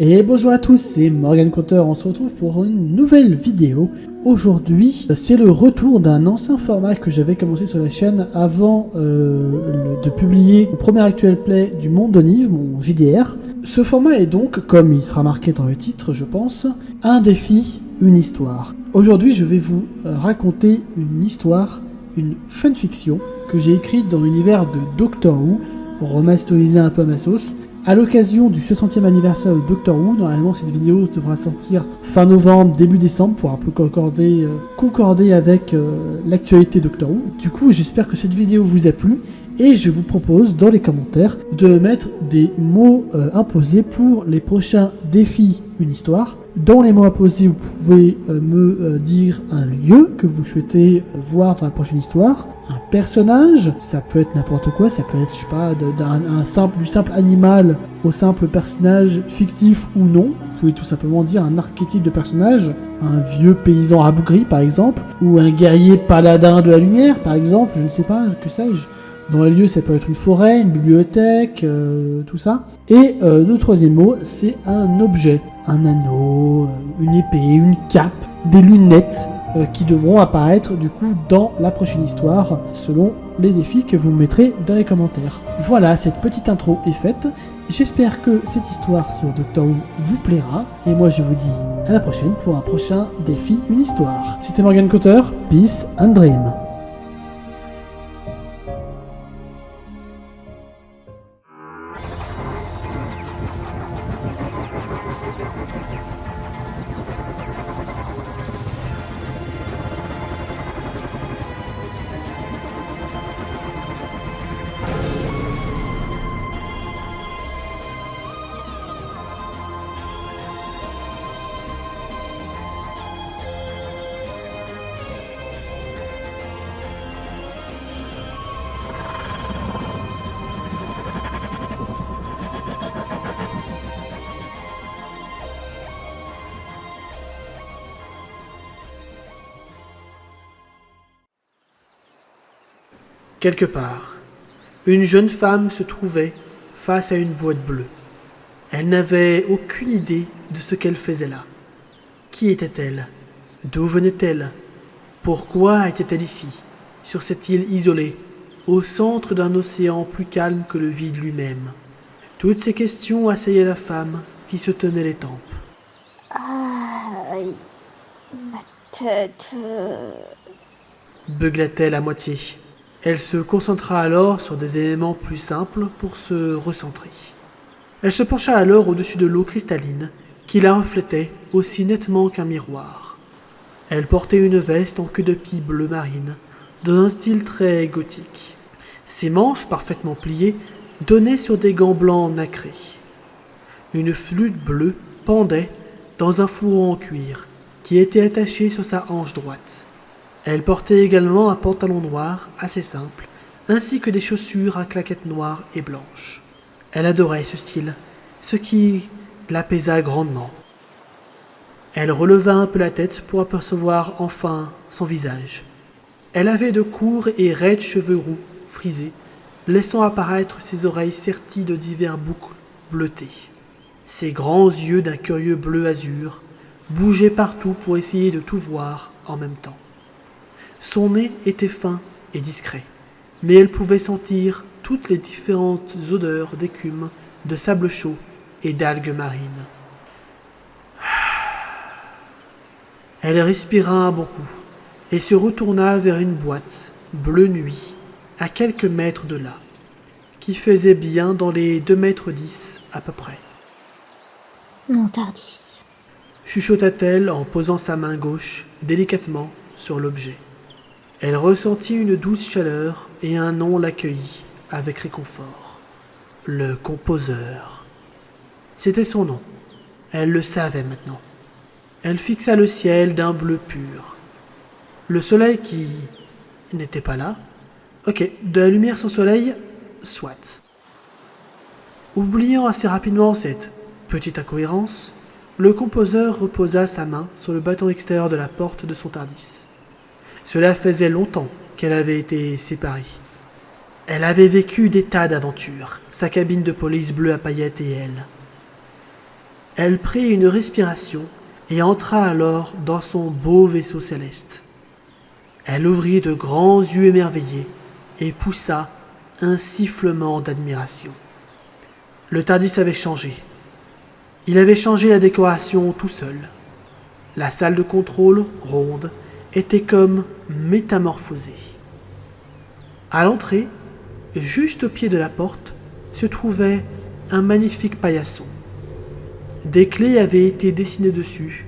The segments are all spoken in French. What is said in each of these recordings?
Et bonjour à tous, c'est Morgan Cotter, on se retrouve pour une nouvelle vidéo. Aujourd'hui, c'est le retour d'un ancien format que j'avais commencé sur la chaîne avant de publier mon premier actual play du monde de Nive, mon JDR. Ce format est donc, comme il sera marqué dans le titre je pense, un défi, une histoire. Aujourd'hui je vais vous raconter une histoire, une fanfiction que j'ai écrite dans l'univers de Doctor Who, remasterisé un peu à ma sauce. À l'occasion du 60e anniversaire de Doctor Who, normalement cette vidéo devra sortir fin novembre, début décembre pour un peu concorder avec l'actualité Doctor Who. Du coup, j'espère que cette vidéo vous a plu et je vous propose dans les commentaires de mettre des mots imposés pour les prochains défis une histoire. Dans les mots imposés, vous pouvez me dire un lieu que vous souhaitez voir dans la prochaine histoire, un personnage, ça peut être n'importe quoi, ça peut être, je sais pas, du simple animal au simple personnage fictif ou non. Vous pouvez tout simplement dire un archétype de personnage, un vieux paysan rabougri par exemple, ou un guerrier paladin de la lumière par exemple, je ne sais pas, que sais-je. Dans les lieux, ça peut être une forêt, une bibliothèque, tout ça. Et le troisième mot, c'est un objet. Un anneau, une épée, une cape, des lunettes qui devront apparaître du coup dans la prochaine histoire selon les défis que vous mettrez dans les commentaires. Voilà, cette petite intro est faite. J'espère que cette histoire sur Doctor Who vous plaira. Et moi, je vous dis à la prochaine pour un prochain défi, une histoire. C'était Morgan Cotter, Peace and Dream. Quelque part, une jeune femme se trouvait face à une boîte bleue. Elle n'avait aucune idée de ce qu'elle faisait là. Qui était-elle? D'où venait-elle? Pourquoi était-elle ici, sur cette île isolée, au centre d'un océan plus calme que le vide lui-même? Toutes ces questions assaillaient la femme qui se tenait les tempes. Aïe, ma tête. Beugla-t-elle à moitié. Elle se concentra alors sur des éléments plus simples pour se recentrer. Elle se pencha alors au-dessus de l'eau cristalline qui la reflétait aussi nettement qu'un miroir. Elle portait une veste en queue de pie bleu marine, dans un style très gothique. Ses manches parfaitement pliées donnaient sur des gants blancs nacrés. Une flûte bleue pendait dans un fourreau en cuir qui était attaché sur sa hanche droite. Elle portait également un pantalon noir assez simple, ainsi que des chaussures à claquettes noires et blanches. Elle adorait ce style, ce qui l'apaisa grandement. Elle releva un peu la tête pour apercevoir enfin son visage. Elle avait de courts et raides cheveux roux, frisés, laissant apparaître ses oreilles serties de divers boucles bleutées. Ses grands yeux d'un curieux bleu azur bougeaient partout pour essayer de tout voir en même temps. Son nez était fin et discret, mais elle pouvait sentir toutes les différentes odeurs d'écume, de sable chaud et d'algues marines. Elle respira un bon coup et se retourna vers une boîte, bleu nuit, à quelques mètres de là, qui faisait bien dans les 2,10 mètres à peu près. Mon Tardis. Chuchota-t-elle en posant sa main gauche délicatement sur l'objet. Elle ressentit une douce chaleur et un nom l'accueillit avec réconfort. Le composeur. C'était son nom. Elle le savait maintenant. Elle fixa le ciel d'un bleu pur. Le soleil qui n'était pas là. Ok, de la lumière sans soleil, soit. Oubliant assez rapidement cette petite incohérence, le composeur reposa sa main sur le bâton extérieur de la porte de son Tardis. Cela faisait longtemps qu'elle avait été séparée. Elle avait vécu des tas d'aventures, sa cabine de police bleue à paillettes et elle. Elle prit une respiration et entra alors dans son beau vaisseau céleste. Elle ouvrit de grands yeux émerveillés et poussa un sifflement d'admiration. Le Tardis avait changé. Il avait changé la décoration tout seul. La salle de contrôle, ronde, était comme métamorphosée. À l'entrée, juste au pied de la porte, se trouvait un magnifique paillasson. Des clés avaient été dessinées dessus,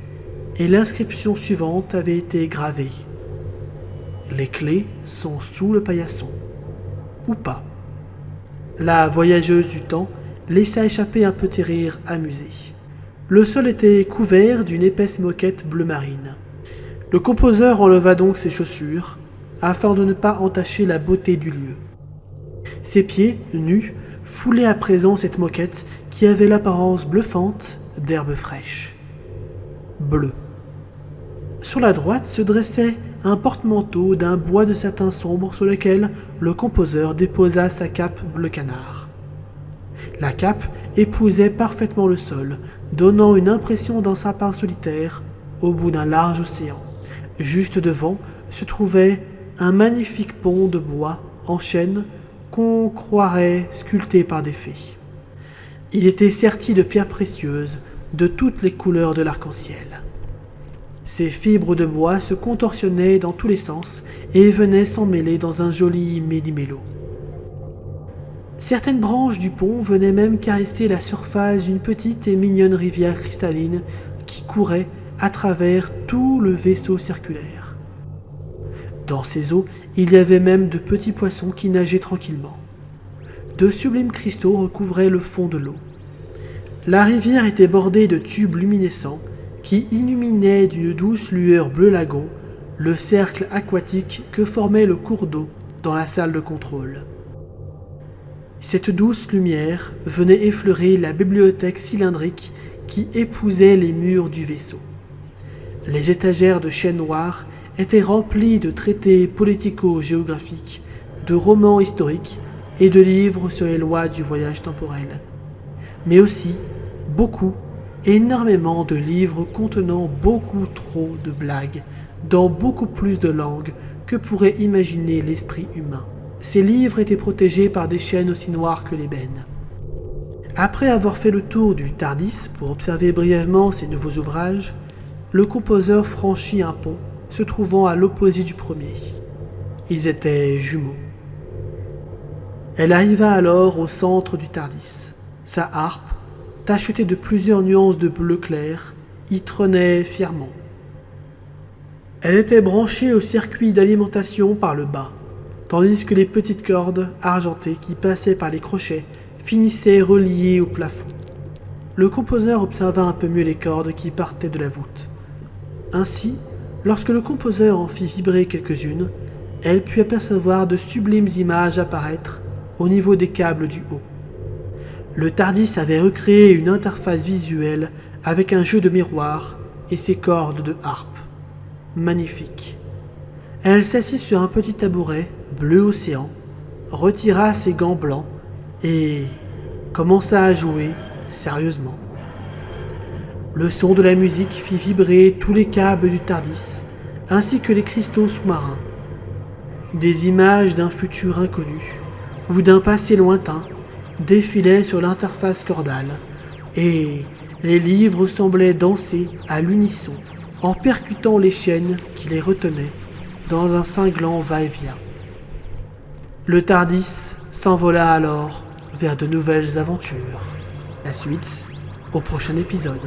et l'inscription suivante avait été gravée. Les clés sont sous le paillasson. Ou pas. La voyageuse du temps laissa échapper un petit rire amusé. Le sol était couvert d'une épaisse moquette bleu marine. Le composeur enleva donc ses chaussures, afin de ne pas entacher la beauté du lieu. Ses pieds, nus, foulaient à présent cette moquette qui avait l'apparence bluffante d'herbe fraîche. Bleu. Sur la droite se dressait un porte-manteau d'un bois de satin sombre sur lequel le composeur déposa sa cape bleu canard. La cape épousait parfaitement le sol, donnant une impression d'un sapin solitaire au bout d'un large océan. Juste devant se trouvait un magnifique pont de bois en chêne qu'on croirait sculpté par des fées. Il était serti de pierres précieuses de toutes les couleurs de l'arc-en-ciel. Ces fibres de bois se contorsionnaient dans tous les sens et venaient s'emmêler dans un joli méli-mélo. Certaines branches du pont venaient même caresser la surface d'une petite et mignonne rivière cristalline qui courait à travers tout le vaisseau circulaire. Dans ces eaux, il y avait même de petits poissons qui nageaient tranquillement. De sublimes cristaux recouvraient le fond de l'eau. La rivière était bordée de tubes luminescents qui illuminaient d'une douce lueur bleu lagon le cercle aquatique que formait le cours d'eau dans la salle de contrôle. Cette douce lumière venait effleurer la bibliothèque cylindrique qui épousait les murs du vaisseau. Les étagères de chêne noir étaient remplies de traités politico-géographiques, de romans historiques et de livres sur les lois du voyage temporel, mais aussi énormément de livres contenant beaucoup trop de blagues dans beaucoup plus de langues que pourrait imaginer l'esprit humain. Ces livres étaient protégés par des chaînes aussi noires que l'ébène. Après avoir fait le tour du Tardis pour observer brièvement ses nouveaux ouvrages, le composeur franchit un pont se trouvant à l'opposé du premier. Ils étaient jumeaux. Elle arriva alors au centre du Tardis. Sa harpe, tachetée de plusieurs nuances de bleu clair, y trônait fièrement. Elle était branchée au circuit d'alimentation par le bas, tandis que les petites cordes argentées qui passaient par les crochets finissaient reliées au plafond. Le composeur observa un peu mieux les cordes qui partaient de la voûte. Ainsi, lorsque le composeur en fit vibrer quelques-unes, elle put apercevoir de sublimes images apparaître au niveau des câbles du haut. Le Tardis avait recréé une interface visuelle avec un jeu de miroirs et ses cordes de harpe. Magnifique. Elle s'assit sur un petit tabouret bleu océan, retira ses gants blancs et commença à jouer sérieusement. Le son de la musique fit vibrer tous les câbles du Tardis, ainsi que les cristaux sous-marins. Des images d'un futur inconnu ou d'un passé lointain défilaient sur l'interface cordale, et les livres semblaient danser à l'unisson en percutant les chaînes qui les retenaient dans un cinglant va-et-vient. Le Tardis s'envola alors vers de nouvelles aventures. La suite au prochain épisode.